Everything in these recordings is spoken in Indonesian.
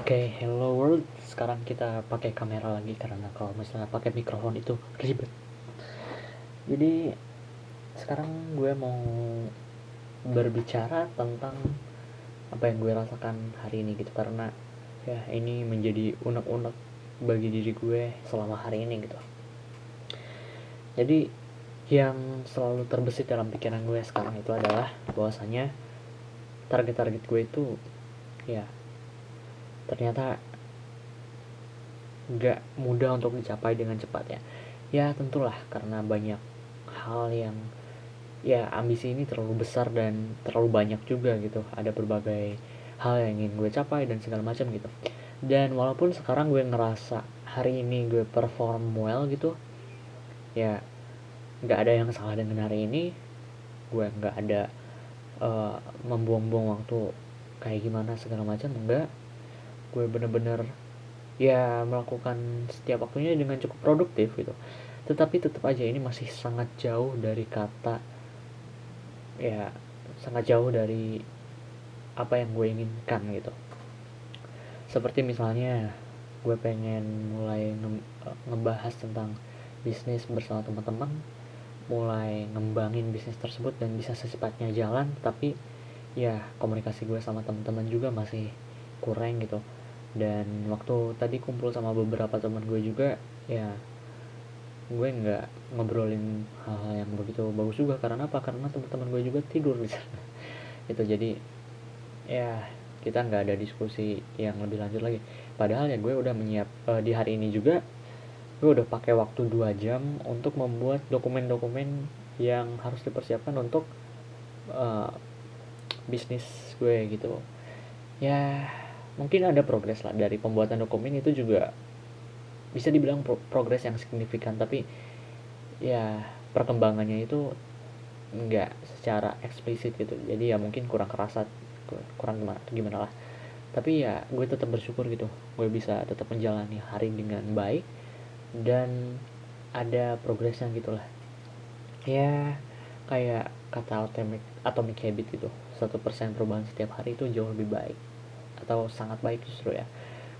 Oke, hello world. Sekarang kita pakai kamera lagi karena kalau misalnya pakai mikrofon itu ribet. Jadi sekarang gue mau berbicara tentang apa yang gue rasakan hari ini gitu, karena ya ini menjadi unek-unek bagi diri gue selama hari ini gitu. Jadi yang selalu terbesit dalam pikiran gue sekarang itu adalah bahwasanya target-target gue itu ya ternyata gak mudah untuk dicapai dengan cepat ya. Ya tentulah karena banyak hal yang ya ambisi ini terlalu besar dan terlalu banyak juga gitu. Ada berbagai hal yang ingin gue capai dan segala macam gitu. Dan walaupun sekarang gue ngerasa hari ini gue perform well gitu, ya nggak ada yang salah dengan hari ini. Gue nggak ada uh, membuang-buang waktu kayak gimana segala macam, enggak. Gue bener-bener ya melakukan setiap waktunya dengan cukup produktif gitu. Tetapi tetap aja ini masih sangat jauh dari kata, ya sangat jauh dari apa yang gue inginkan gitu. Seperti misalnya gue pengen mulai ngebahas tentang bisnis bersama teman-teman, mulai ngembangin bisnis tersebut dan bisa secepatnya jalan, tapi ya komunikasi gue sama teman-teman juga masih kurang gitu. Dan waktu tadi kumpul sama beberapa teman gue juga, ya gue nggak ngobrolin hal-hal yang begitu bagus juga. Karena apa? Karena teman-teman gue juga tidur di sana. Itu jadi ya kita nggak ada diskusi yang lebih lanjut lagi. Padahal ya gue udah di hari ini juga gue udah pakai waktu 2 jam untuk membuat dokumen-dokumen yang harus dipersiapkan untuk uh, bisnis gue gitu. Ya mungkin ada progres lah dari pembuatan dokumen itu juga, bisa dibilang progres yang signifikan, tapi ya perkembangannya itu nggak secara eksplisit gitu. Jadi ya mungkin kurang kerasa, kurang gimana gimana lah. Tapi ya gue tetap bersyukur gitu, gue bisa tetap menjalani hari dengan baik dan ada progresnya gitulah. Ya kayak kata atomic habit gitu, 1% perubahan setiap hari itu jauh lebih baik, atau sangat baik justru ya,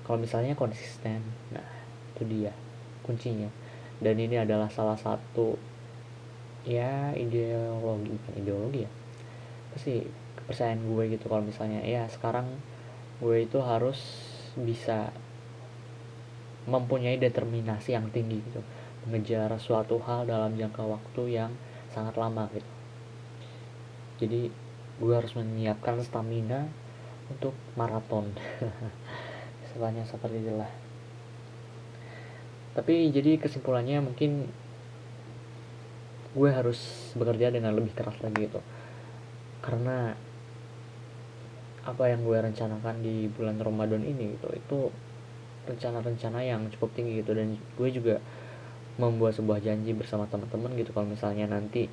kalau misalnya konsisten. Nah itu dia kuncinya. Dan ini adalah salah satu ya ideologi, bukan ideologi ya, apa sih, kepercayaan gue gitu. Kalau misalnya ya sekarang gue itu harus bisa mempunyai determinasi yang tinggi gitu, mengejar suatu hal dalam jangka waktu yang sangat lama gitu. Jadi gue harus menyiapkan stamina untuk maraton. Istilahnya seperti itulah. Tapi jadi kesimpulannya mungkin gue harus bekerja dengan lebih keras lagi gitu, karena apa yang gue rencanakan di bulan Ramadan ini gitu, itu rencana-rencana yang cukup tinggi gitu. Dan gue juga membuat sebuah janji bersama teman-teman gitu, kalau misalnya nanti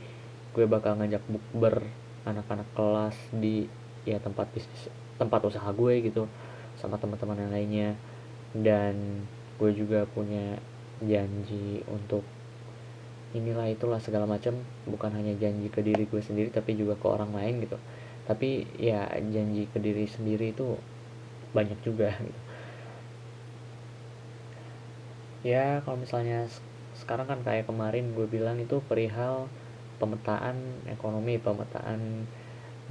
gue bakal ngajak bukber anak-anak kelas di ya tempat bisnis, tempat usaha gue gitu, sama teman-teman yang lainnya. Dan gue juga punya janji untuk inilah itulah segala macam, bukan hanya janji ke diri gue sendiri tapi juga ke orang lain gitu. Tapi ya janji ke diri sendiri itu banyak juga gitu. Ya kalau misalnya sekarang kan kayak kemarin gue bilang itu perihal pemetaan ekonomi, pemetaan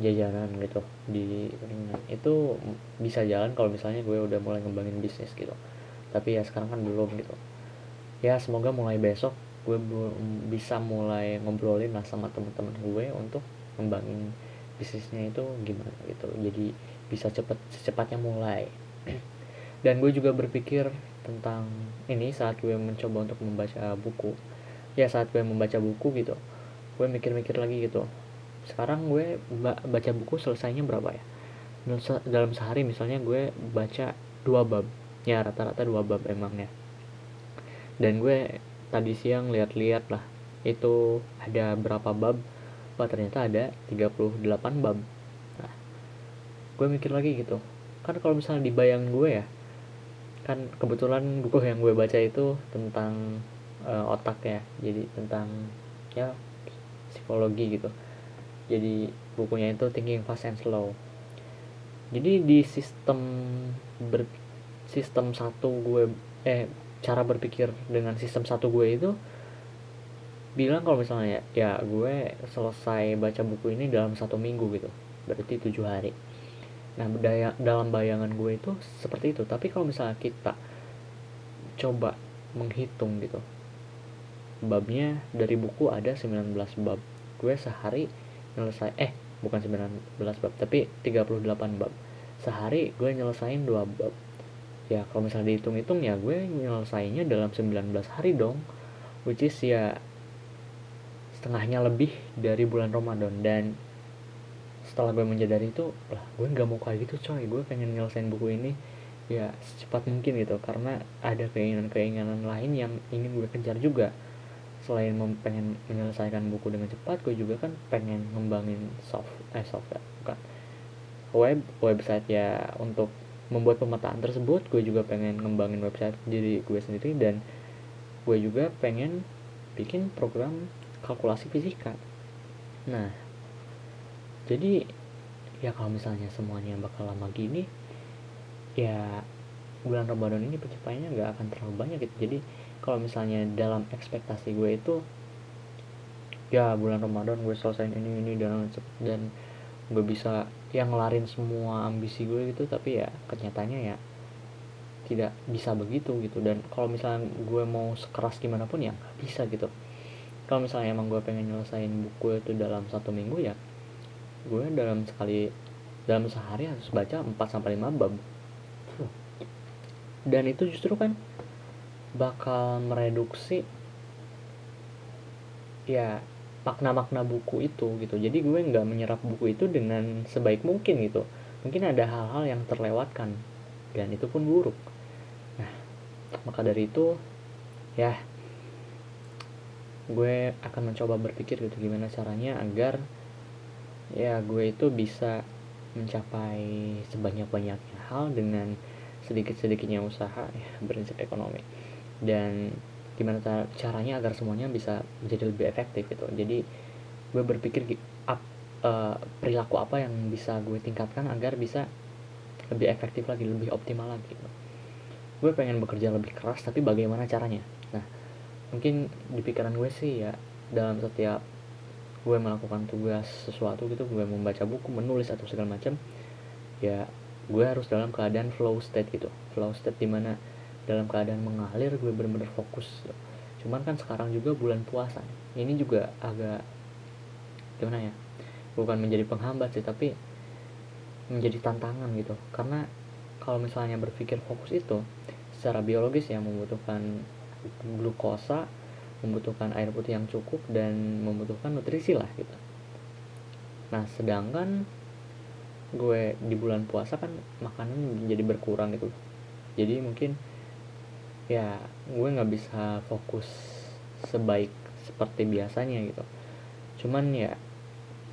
jajanan gitu di lingkungan itu bisa jalan kalau misalnya gue udah mulai ngembangin bisnis gitu. Tapi ya sekarang kan belum gitu. Ya semoga mulai besok gue bisa mulai ngobrolin lah sama teman-teman gue untuk ngembangin bisnisnya itu gimana gitu, jadi bisa secepatnya mulai. Dan gue juga berpikir tentang ini saat gue mencoba untuk membaca buku. Ya saat gue membaca buku gitu, gue mikir-mikir lagi gitu, sekarang gue baca buku selesainya berapa ya dalam sehari. Misalnya gue baca 2 bab, ya rata-rata 2 bab emangnya. Dan gue tadi siang lihat-lihat lah itu ada berapa bab. Wah ternyata ada 38 bab. Nah gue mikir lagi gitu, kan kalau misalnya dibayang gue ya, kan kebetulan buku yang gue baca itu tentang otak ya, jadi tentang ya psikologi gitu. Jadi bukunya itu Thinking Fast and Slow. Jadi di sistem cara berpikir dengan sistem satu gue itu bilang kalau misalnya ya gue selesai baca buku ini dalam 1 minggu gitu, berarti 7 hari. Nah dalam bayangan gue itu seperti itu, tapi kalau misalnya kita coba menghitung gitu, babnya dari buku ada 19 bab, gue sehari nyelesai bukan 19 bab tapi 38 bab, sehari gue nyelesain 2 bab. Ya kalau misalnya dihitung-hitung ya gue nyelesainya dalam 19 hari dong, which is ya setengahnya lebih dari bulan Ramadan. Dan setelah gue menyadari itu, lah gue nggak mau kayak gitu coy, gue pengen nyelesain buku ini ya secepat mungkin gitu, karena ada keinginan lain yang ingin gue kejar juga. Selain pengen menyelesaikan buku dengan cepat, gue juga kan pengen ngembangin software bukan website ya. Untuk membuat pemetaan tersebut, gue juga pengen ngembangin website diri gue sendiri, dan gue juga pengen bikin program kalkulasi fisika. Nah jadi ya kalau misalnya semuanya bakal lama gini, ya bulan Ramadan ini pencapaiannya nggak akan terlalu banyak gitu. Jadi kalau misalnya dalam ekspektasi gue itu ya bulan Ramadan gue selesaiin ini dan gue bisa yang ngelarin semua ambisi gue gitu, tapi ya kenyataannya ya tidak bisa begitu gitu. Dan kalau misalnya gue mau sekeras gimana pun ya nggak bisa gitu. Kalau misalnya emang gue pengen nyelesain buku itu dalam 1 minggu, ya gue dalam sehari harus baca 4-5 bab. Dan itu justru kan bakal mereduksi ya makna-makna buku itu gitu. Jadi gue nggak menyerap buku itu dengan sebaik mungkin gitu. Mungkin ada hal-hal yang terlewatkan dan itu pun buruk. Nah maka dari itu ya gue akan mencoba berpikir gitu, gimana caranya agar ya gue itu bisa mencapai sebanyak-banyaknya hal dengan sedikit-sedikitnya usaha ya, prinsip ekonomi. Dan gimana caranya agar semuanya bisa menjadi lebih efektif gitu. Jadi gue berpikir perilaku apa yang bisa gue tingkatkan agar bisa lebih efektif lagi, lebih optimal lagi gitu. Gue pengen bekerja lebih keras, tapi bagaimana caranya? Nah mungkin di pikiran gue sih ya, dalam setiap gue melakukan tugas sesuatu gitu, gue membaca buku, menulis atau segala macam, ya gue harus dalam keadaan flow state gitu. Flow state dimana dalam keadaan mengalir, gue benar-benar fokus gitu. Cuman kan sekarang juga bulan puasa, ini juga agak gimana ya, bukan menjadi penghambat sih, tapi menjadi tantangan gitu. Karena kalau misalnya berpikir fokus itu secara biologis ya membutuhkan glukosa, membutuhkan air putih yang cukup, dan membutuhkan nutrisi lah gitu. Nah sedangkan gue di bulan puasa kan makanan menjadi berkurang gitu. Jadi mungkin ya gue nggak bisa fokus sebaik seperti biasanya gitu. Cuman ya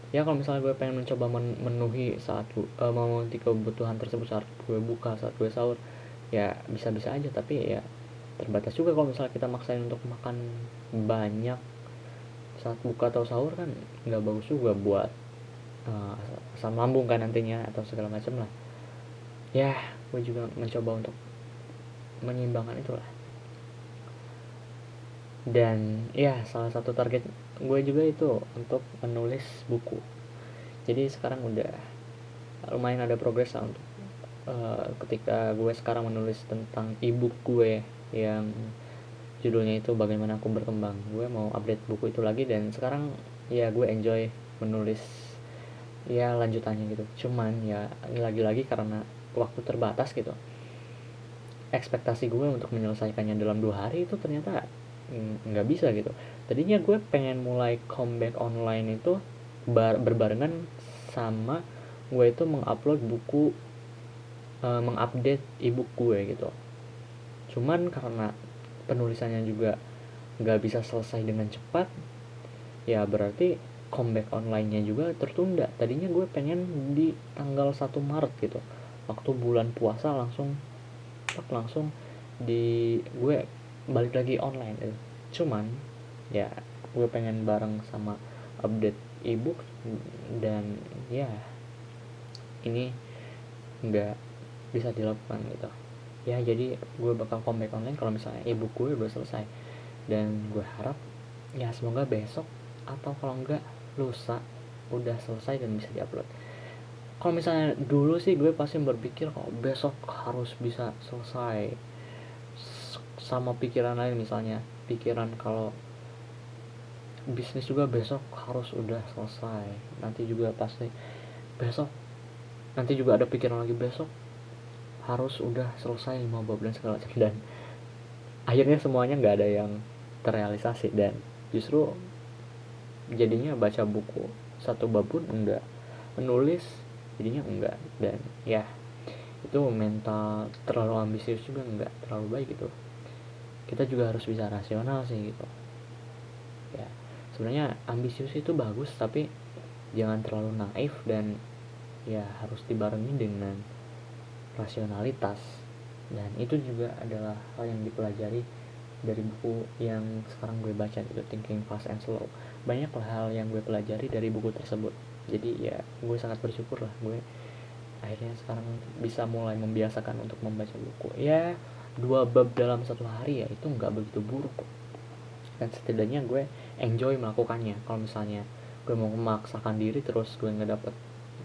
kalau misalnya gue pengen mencoba memenuhi memenuhi kebutuhan tersebut saat gue buka, saat gue sahur, ya bisa-bisa aja. Tapi ya terbatas juga kalau misalnya kita maksain untuk makan banyak saat buka atau sahur, kan nggak bagus juga buat asam lambung kan nantinya atau segala macam lah. Ya gue juga mencoba untuk menyeimbangkan itulah. Dan ya salah satu target gue juga itu untuk menulis buku. Jadi sekarang udah lumayan ada progres lah untuk ketika gue sekarang menulis tentang ebook gue yang judulnya itu bagaimana aku berkembang. Gue mau update buku itu lagi, dan sekarang ya gue enjoy menulis ya lanjutannya gitu. Cuman ya lagi-lagi karena waktu terbatas gitu, ekspektasi gue untuk menyelesaikannya dalam 2 hari itu ternyata nggak bisa gitu. Tadinya gue pengen mulai comeback online itu berbarengan sama gue itu mengupload buku, mengupdate ebook gue gitu. Cuman karena penulisannya juga nggak bisa selesai dengan cepat, ya berarti comeback online-nya juga tertunda. Tadinya gue pengen di tanggal 1 Maret gitu, waktu bulan puasa langsung di gue balik lagi online gitu. Cuman ya gue pengen bareng sama update ebook, dan ya ini nggak bisa dilakukan gitu. Ya jadi gue bakal comeback online kalau misalnya ebook gue udah selesai, dan gue harap ya semoga besok atau kalau enggak lusa udah selesai dan bisa diupload. Kalau misalnya dulu sih gue pasti berpikir kalau besok harus bisa selesai, sama pikiran lain, misalnya pikiran kalau bisnis juga besok harus udah selesai, nanti juga pasti besok, nanti juga ada pikiran lagi besok harus udah selesai 5 bab dan segala macam, dan akhirnya semuanya nggak ada yang terrealisasi, dan justru jadinya baca buku satu bab pun enggak, menulis jadinya enggak, dan ya itu mental terlalu ambisius juga enggak terlalu baik gitu. Kita juga harus bisa rasional sih gitu ya. Sebenarnya ambisius itu bagus, tapi jangan terlalu naif, dan ya harus dibarengi dengan rasionalitas, dan itu juga adalah hal yang dipelajari dari buku yang sekarang gue baca gitu, Thinking Fast and Slow. Banyaklah hal yang gue pelajari dari buku tersebut, jadi ya gue sangat bersyukur lah gue akhirnya sekarang bisa mulai membiasakan untuk membaca buku. Ya 2 bab dalam satu hari ya itu nggak begitu buruk, dan setidaknya gue enjoy melakukannya. Kalau misalnya gue mau memaksakan diri terus gue nggak dapet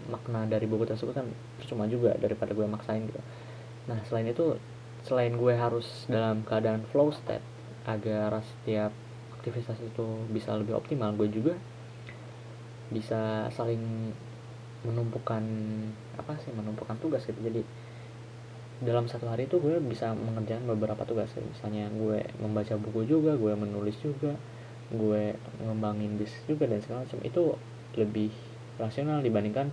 makna dari buku tersebut kan percuma juga, daripada gue maksain gitu. Nah selain itu, selain gue harus dalam keadaan flow state agar setiap aktivitas itu bisa lebih optimal, gue juga bisa saling menumpukan menumpukan tugas gitu. Jadi dalam satu hari itu gue bisa mengerjakan beberapa tugas, misalnya gue membaca buku juga, gue menulis juga, gue ngembangin bisnis juga dan segala macam. Itu lebih rasional dibandingkan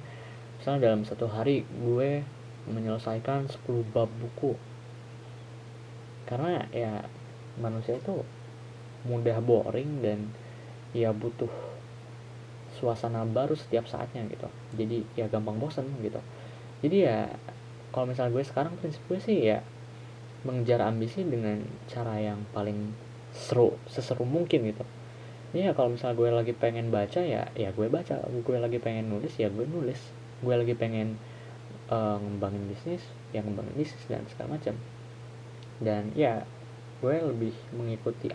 misalnya dalam satu hari gue menyelesaikan 10 bab buku, karena ya manusia itu mudah boring dan ya butuh suasana baru setiap saatnya gitu, jadi ya gampang bosan gitu. Jadi ya kalau misalnya gue sekarang, prinsip gue sih ya mengejar ambisi dengan cara yang paling seseru mungkin gitu. Ya kalau misalnya gue lagi pengen baca ya gue baca, gue lagi pengen nulis ya gue nulis, gue lagi pengen ngembangin bisnis ya ngembangin bisnis dan segala macam. Dan ya gue lebih mengikuti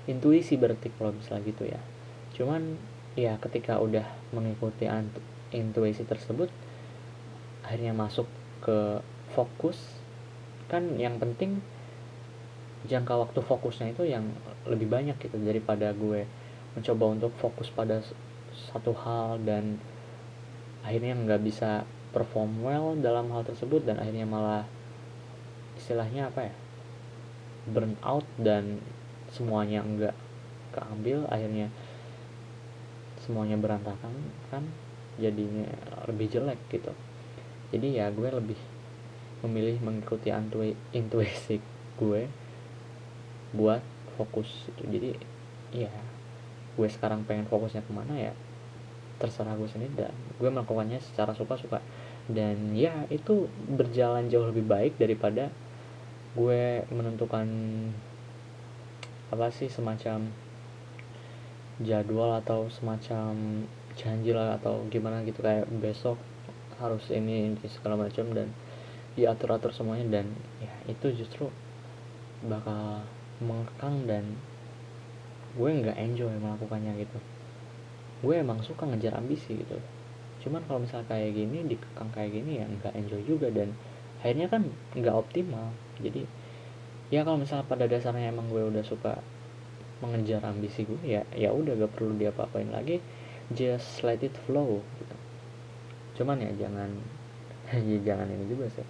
intuisi berarti kalau misalnya gitu ya. Cuman ya ketika udah mengikuti intuisi tersebut akhirnya masuk ke fokus, kan yang penting jangka waktu fokusnya itu yang lebih banyak gitu, daripada gue mencoba untuk fokus pada satu hal dan akhirnya nggak bisa perform well dalam hal tersebut, dan akhirnya malah istilahnya burn out, dan semuanya nggak keambil, akhirnya semuanya berantakan kan, jadinya lebih jelek gitu. Jadi ya gue lebih memilih mengikuti intuisi gue buat fokus itu. Jadi ya gue sekarang pengen fokusnya kemana ya terserah gue sendiri, dan gue melakukannya secara suka-suka, dan ya itu berjalan jauh lebih baik daripada gue menentukan semacam jadwal atau semacam janji lah atau gimana gitu, kayak besok harus ini segala macam dan diatur-atur semuanya, dan ya itu justru bakal mengekang dan gue nggak enjoy melakukannya gitu. Gue emang suka ngejar ambisi gitu, cuman kalau misalnya kayak gini dikekang kayak gini ya nggak enjoy juga, dan akhirnya kan nggak optimal. Jadi ya kalau misalnya pada dasarnya emang gue udah suka mengejar ambisi gue ya udah gak perlu diapa-apain lagi, just let it flow gitu. Cuman ya jangan ya jangan ini juga sih,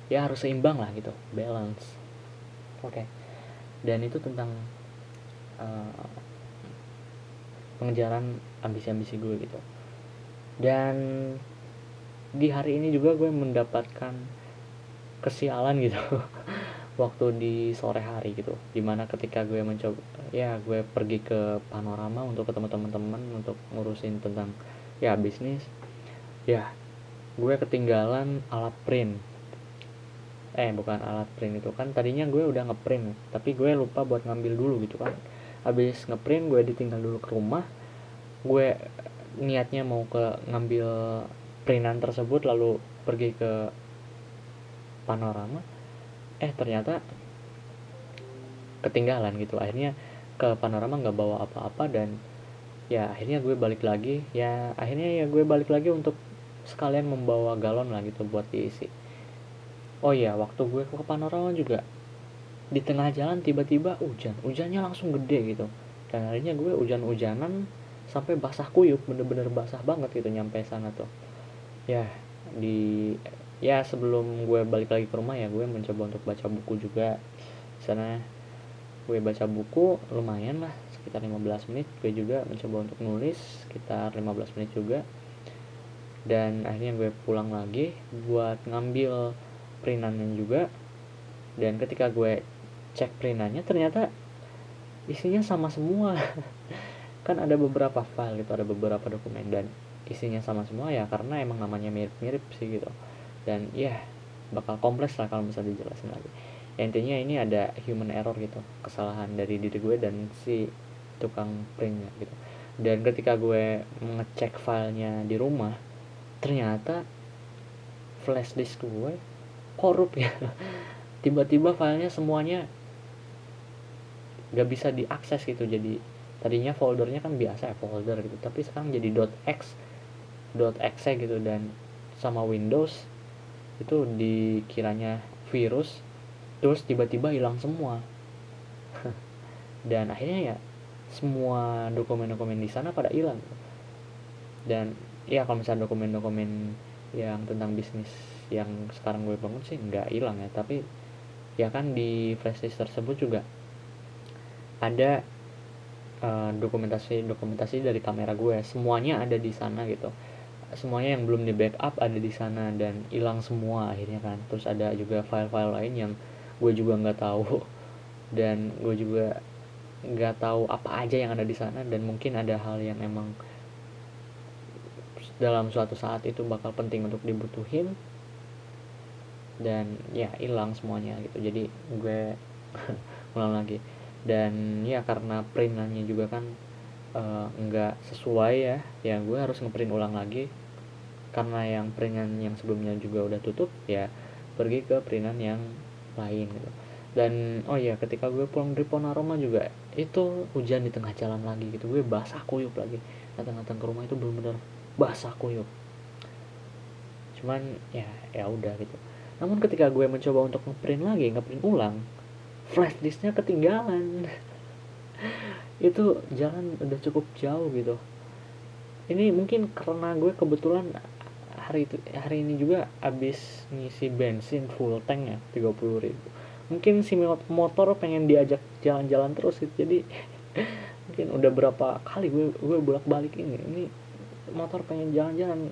ya harus seimbang lah gitu, balance. Oke. Dan itu tentang uh, pengejaran ambisi-ambisi gue gitu. Dan di hari ini juga gue mendapatkan kesialan gitu waktu di sore hari gitu, dimana ketika gue mencoba ya gue pergi ke Panorama untuk ketemu teman-teman untuk ngurusin tentang ya bisnis, ya gue ketinggalan alat print. Bukan alat print, itu kan tadinya gue udah ngeprint tapi gue lupa buat ngambil dulu gitu kan. Habis ngeprint gue ditinggal dulu ke rumah, gue niatnya mau ke ngambil printan tersebut lalu pergi ke Panorama, ternyata ketinggalan gitu. Akhirnya ke Panorama nggak bawa apa-apa, dan ya akhirnya gue balik lagi untuk sekalian membawa galon lah gitu buat diisi. Oh iya, waktu gue ke Panorama juga di tengah jalan tiba-tiba hujannya langsung gede gitu, dan akhirnya gue hujan-hujanan sampai basah kuyup, bener-bener basah banget gitu nyampe sana tuh. Ya di ya sebelum gue balik lagi ke rumah ya gue mencoba untuk baca buku juga di sana. Gue baca buku lumayan lah sekitar 15 menit. Gue juga mencoba untuk nulis sekitar 15 menit juga, dan akhirnya gue pulang lagi buat ngambil printannya juga. Dan ketika gue cek printannya ternyata isinya sama semua. Kan ada beberapa file gitu, ada beberapa dokumen, dan isinya sama semua ya karena emang namanya mirip-mirip sih gitu. Dan ya bakal kompleks lah kalau misalnya dijelasin lagi. Ya, intinya ini ada human error gitu, kesalahan dari diri gue dan si tukang printnya gitu. Dan ketika gue ngecek filenya di rumah, ternyata flash disk gue korup ya. Tiba-tiba filenya semuanya gak bisa diakses gitu. Jadi tadinya foldernya kan biasa ya folder gitu, tapi sekarang jadi .exe gitu, dan sama Windows itu dikiranya virus, terus tiba-tiba hilang semua. Dan akhirnya ya semua dokumen-dokumen di sana pada hilang. Dan ya kalau misalnya dokumen-dokumen yang tentang bisnis yang sekarang gue bangun sih nggak hilang ya, tapi ya kan di flash disk tersebut juga ada dokumentasi dari kamera gue, semuanya ada di sana gitu. Semuanya yang belum di backup ada di sana dan hilang semua akhirnya kan. Terus ada juga file-file lain yang gue juga nggak tahu, dan gue juga nggak tahu apa aja yang ada di sana, dan mungkin ada hal yang emang dalam suatu saat itu bakal penting untuk dibutuhin, dan ya hilang semuanya gitu. Jadi gue ulang lagi, dan ya karena printannya juga kan nggak sesuai ya gue harus ngeprint ulang lagi, karena yang printan yang sebelumnya juga udah tutup ya pergi ke printan yang lain gitu. Dan oh ya ketika gue pulang dari Panorama juga itu hujan di tengah jalan lagi gitu, gue basah kuyup lagi, datang-datang ke rumah itu benar-benar basah kuyup. Cuman ya udah gitu. Namun ketika gue mencoba untuk ngeprint ulang, flash disknya ketinggalan. Itu jalan udah cukup jauh gitu. Ini mungkin karena gue kebetulan hari ini juga abis ngisi bensin full tank ya 30.000. Mungkin si motor pengen diajak jalan-jalan terus gitu. Jadi mungkin udah berapa kali gue bolak-balik ini motor pengen jalan-jalan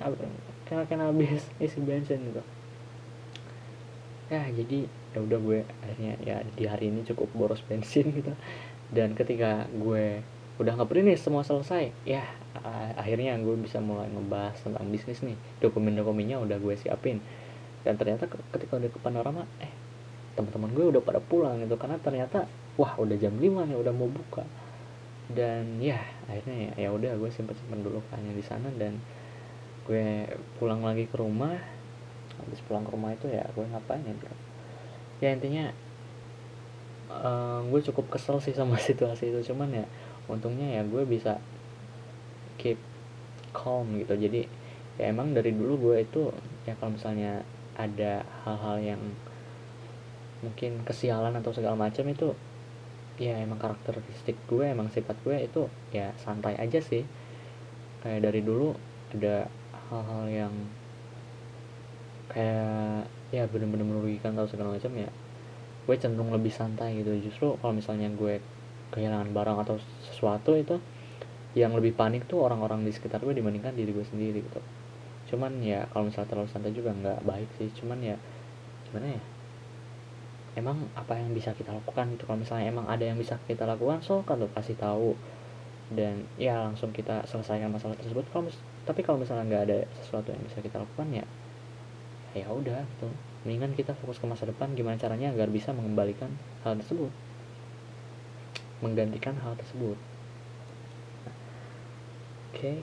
karena habis isi bensin gitu. Ya jadi ya udah gue akhirnya ya di hari ini cukup boros bensin gitu. Dan ketika gue udah ngeprint nih semua selesai ya, akhirnya gue bisa mulai ngebahas tentang bisnis nih. Dokumen-dokumennya udah gue siapin, dan ternyata ketika udah ke Panorama teman-teman gue udah pada pulang gitu, karena ternyata wah udah jam 5 nih udah mau buka. Dan ya akhirnya ya udah gue simpen dulu kayaknya di sana, dan gue pulang lagi ke rumah. Habis pulang ke rumah itu ya gue ngapain ya bro, ya intinya gue cukup kesel sih sama situasi itu. Cuman ya untungnya ya gue bisa keep calm gitu. Jadi ya emang dari dulu gue itu ya kalau misalnya ada hal-hal yang mungkin kesialan atau segala macam itu ya emang karakteristik gue, emang sifat gue itu ya santai aja sih. Kayak dari dulu ada hal-hal yang kayak ya bener-bener merugikan atau segala macam ya gue cenderung lebih santai gitu. Justru kalau misalnya gue kehilangan barang atau sesuatu itu yang lebih panik tuh orang-orang di sekitar gue dibandingkan diri gue sendiri gitu. Cuman ya kalau misalnya terlalu santai juga nggak baik sih. Cuman ya gimana ya, emang apa yang bisa kita lakukan itu. Kalau misalnya emang ada yang bisa kita lakukan kan tuh kasih tahu, dan ya langsung kita selesaikan masalah tersebut. Tapi kalau misalnya nggak ada sesuatu yang bisa kita lakukan ya udah gitu, mendingan kita fokus ke masa depan, gimana caranya agar bisa mengembalikan hal tersebut, menggantikan hal tersebut. Oke.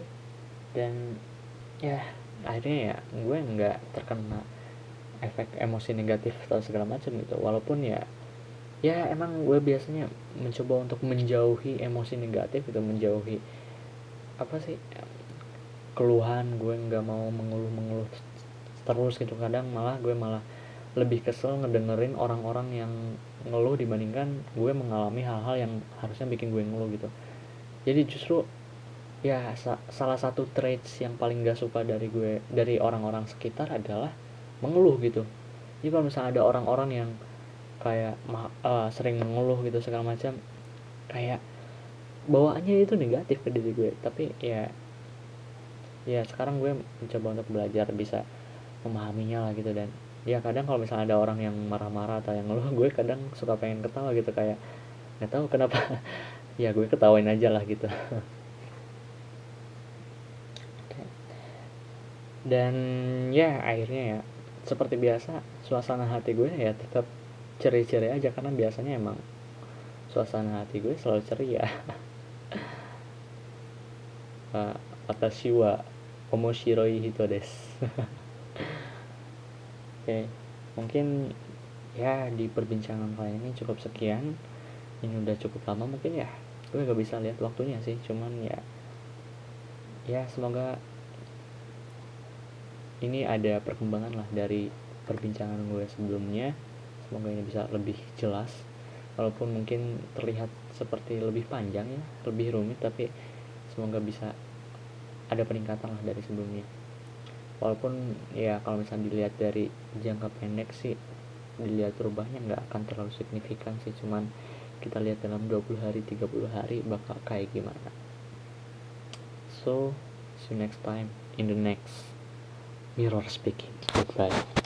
Dan ya akhirnya ya gue nggak terkena efek emosi negatif atau segala macam gitu. Walaupun ya emang gue biasanya mencoba untuk menjauhi emosi negatif itu, menjauhi apa sih, keluhan. Gue nggak mau mengeluh terus gitu. Kadang gue malah lebih kesel ngedengerin orang-orang yang ngeluh dibandingkan gue mengalami hal-hal yang harusnya bikin gue ngeluh gitu. Jadi justru ya salah satu traits yang paling gak suka dari orang-orang sekitar adalah mengeluh gitu. Jadi kalau misalnya ada orang-orang yang kayak sering mengeluh gitu segala macam, kayak bawaannya itu negatif ke diri gue. Tapi ya sekarang gue mencoba untuk belajar bisa memahaminya lah gitu. Dan ya kadang kalau misalnya ada orang yang marah-marah atau yang ngeluh, gue kadang suka pengen ketawa gitu, kayak nggak tahu kenapa. Ya gue ketawain aja lah gitu. Dan ya akhirnya ya seperti biasa, suasana hati gue ya tetap ceria-ceria aja, karena biasanya emang suasana hati gue selalu ceria. Watashi wa omoshiroi hito desu. Oke, mungkin ya di perbincangan kali ini cukup sekian. Ini udah cukup lama mungkin ya. Gue gak bisa lihat waktunya sih, cuman ya semoga ini ada perkembangan lah dari perbincangan gue sebelumnya. Semoga ini bisa lebih jelas, walaupun mungkin terlihat seperti lebih panjang ya, lebih rumit, tapi semoga bisa ada peningkatan lah dari sebelumnya. Walaupun ya kalau misalnya dilihat dari jangka pendek sih, dilihat perubahannya nggak akan terlalu signifikan sih, cuman kita lihat dalam 20 hari 30 hari bakal kayak gimana. So see you next time in the next Mirror Speaking. Goodbye.